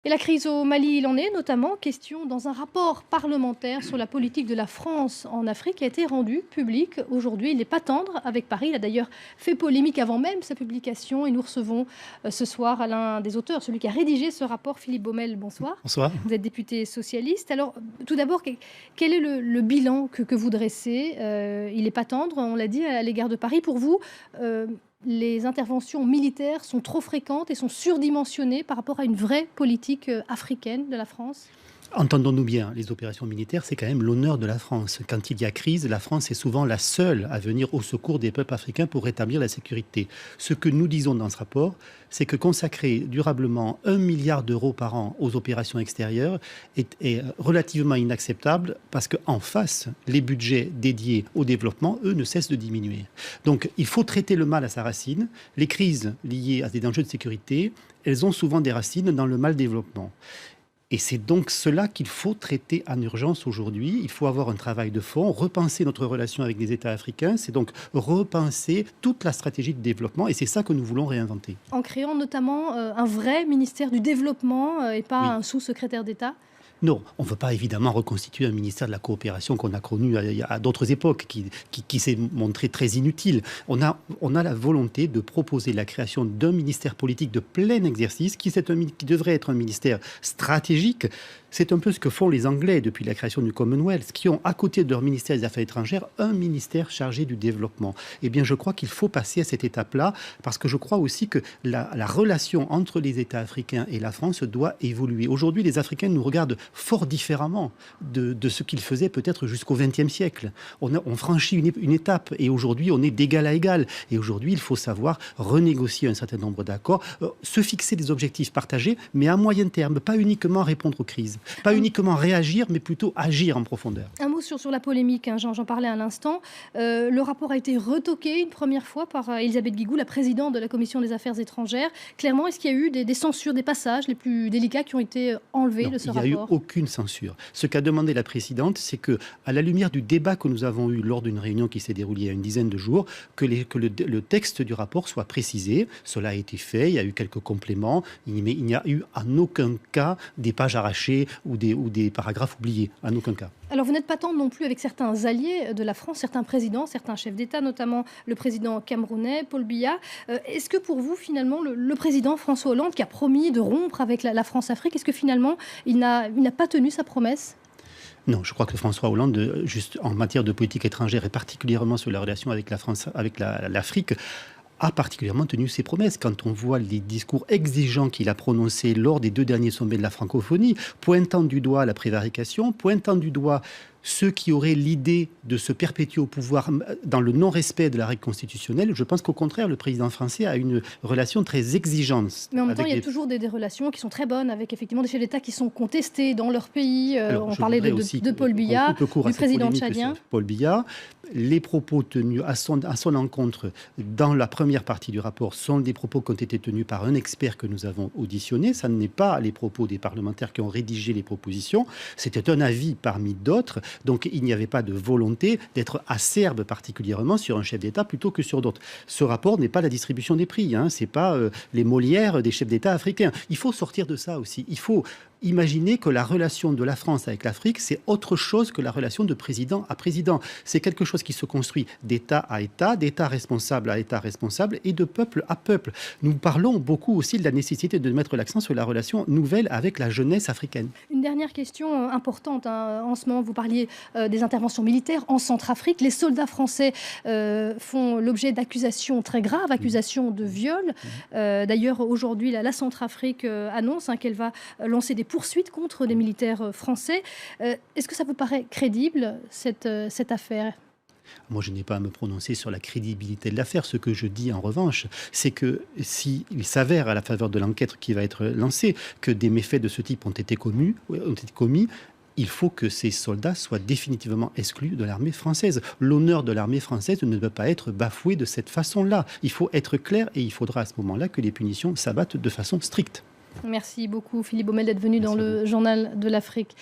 Et la crise au Mali, il en est notamment question dans un rapport parlementaire sur la politique de la France en Afrique qui a été rendu public aujourd'hui. Il n'est pas tendre avec Paris. Il a d'ailleurs fait polémique avant même sa publication. Et nous recevons ce soir l'un des auteurs, celui qui a rédigé ce rapport, Philippe Baumel. Bonsoir. Bonsoir. Vous êtes député socialiste. Alors, tout d'abord, quel est le bilan que vous dressez? Il n'est pas tendre, on l'a dit, à l'égard de Paris. Pour vous, les interventions militaires sont trop fréquentes et sont surdimensionnées par rapport à une vraie politique africaine de la France? Entendons-nous bien, les opérations militaires, c'est quand même l'honneur de la France. Quand il y a crise, la France est souvent la seule à venir au secours des peuples africains pour rétablir la sécurité. Ce que nous disons dans ce rapport, c'est que consacrer durablement 1 milliard d'euros par an aux opérations extérieures est relativement inacceptable parce qu'en face, les budgets dédiés au développement, eux, ne cessent de diminuer. Donc, il faut traiter le mal à sa racine. Les crises liées à des enjeux de sécurité, elles ont souvent des racines dans le mal développement. Et c'est donc cela qu'il faut traiter en urgence aujourd'hui. Il faut avoir un travail de fond, repenser notre relation avec les États africains. C'est donc repenser toute la stratégie de développement et c'est ça que nous voulons réinventer. En créant notamment un vrai ministère du développement et pas Oui. un sous-secrétaire d'État? Non, on ne veut pas évidemment reconstituer un ministère de la coopération qu'on a connu à d'autres époques, qui s'est montré très inutile. On a la volonté de proposer la création d'un ministère politique de plein exercice, qui devrait être un ministère stratégique. C'est un peu ce que font les Anglais depuis la création du Commonwealth, qui ont à côté de leur ministère des Affaires étrangères un ministère chargé du développement. Eh bien, je crois qu'il faut passer à cette étape-là, parce que je crois aussi que la relation entre les États africains et la France doit évoluer. Aujourd'hui, les Africains nous regardent fort différemment de ce qu'ils faisaient peut-être jusqu'au XXe siècle. On franchit une étape et aujourd'hui, on est d'égal à égal. Et aujourd'hui, il faut savoir renégocier un certain nombre d'accords, se fixer des objectifs partagés, mais à moyen terme, pas uniquement répondre aux crises. Pas uniquement réagir, mais plutôt agir en profondeur. Un mot sur la polémique, hein, j'en parlais à l'instant. Le rapport a été retoqué une première fois par Elisabeth Guigou, la présidente de la Commission des Affaires étrangères. Clairement, est-ce qu'il y a eu des censures, des passages les plus délicats qui ont été enlevés de ce rapport? Il n'y a eu aucune censure. Ce qu'a demandé la présidente, c'est que, à la lumière du débat que nous avons eu lors d'une réunion qui s'est déroulée il y a une dizaine de jours, que le texte du rapport soit précisé. Cela a été fait, il y a eu quelques compléments, mais il n'y a eu en aucun cas des pages arrachées ou des paragraphes oubliés, en aucun cas. Alors vous n'êtes pas tendre non plus avec certains alliés de la France, certains présidents, certains chefs d'État, notamment le président camerounais, Paul Biya. Est-ce que pour vous, finalement, le président François Hollande, qui a promis de rompre avec la France-Afrique, est-ce que finalement, il n'a pas tenu sa promesse? Non, je crois que François Hollande, juste en matière de politique étrangère et particulièrement sur la relation avec la France, avec l'Afrique, a particulièrement tenu ses promesses. Quand on voit les discours exigeants qu'il a prononcés lors des 2 derniers sommets de la francophonie, pointant du doigt la prévarication, pointant du doigt ceux qui auraient l'idée de se perpétuer au pouvoir dans le non-respect de la règle constitutionnelle, je pense qu'au contraire, le président français a une relation très exigeante. Mais en même temps, il y a toujours des relations qui sont très bonnes avec effectivement des chefs d'État qui sont contestés dans leur pays. On parlait de Paul Biya, du président tchadien. Paul Biya. Les propos tenus à son encontre dans la première partie du rapport sont des propos qui ont été tenus par un expert que nous avons auditionné. Ça n'est pas les propos des parlementaires qui ont rédigé les propositions. C'était un avis parmi d'autres. Donc il n'y avait pas de volonté d'être acerbe particulièrement sur un chef d'État plutôt que sur d'autres. Ce rapport n'est pas la distribution des prix. Ce n'est pas les Molières des chefs d'État africains. Il faut sortir de ça aussi. Il faut imaginer que la relation de la France avec l'Afrique, c'est autre chose que la relation de président à président. C'est quelque chose qui se construit d'État à État, d'État responsable à État responsable et de peuple à peuple. Nous parlons beaucoup aussi de la nécessité de mettre l'accent sur la relation nouvelle avec la jeunesse africaine. Une dernière question importante. En ce moment, vous parliez des interventions militaires en Centrafrique. Les soldats français font l'objet d'accusations très graves, accusations de viol. D'ailleurs, aujourd'hui, la Centrafrique annonce qu'elle va lancer des poursuites contre des militaires français. Est-ce que ça vous paraît crédible, cette affaire ? Moi, je n'ai pas à me prononcer sur la crédibilité de l'affaire. Ce que je dis, en revanche, c'est que s'il s'avère, à la faveur de l'enquête qui va être lancée, que des méfaits de ce type ont été commis, il faut que ces soldats soient définitivement exclus de l'armée française. L'honneur de l'armée française ne peut pas être bafoué de cette façon-là. Il faut être clair et il faudra à ce moment-là que les punitions s'abattent de façon stricte. Merci beaucoup Philippe Baumel d'être venu dans le Journal de l'Afrique.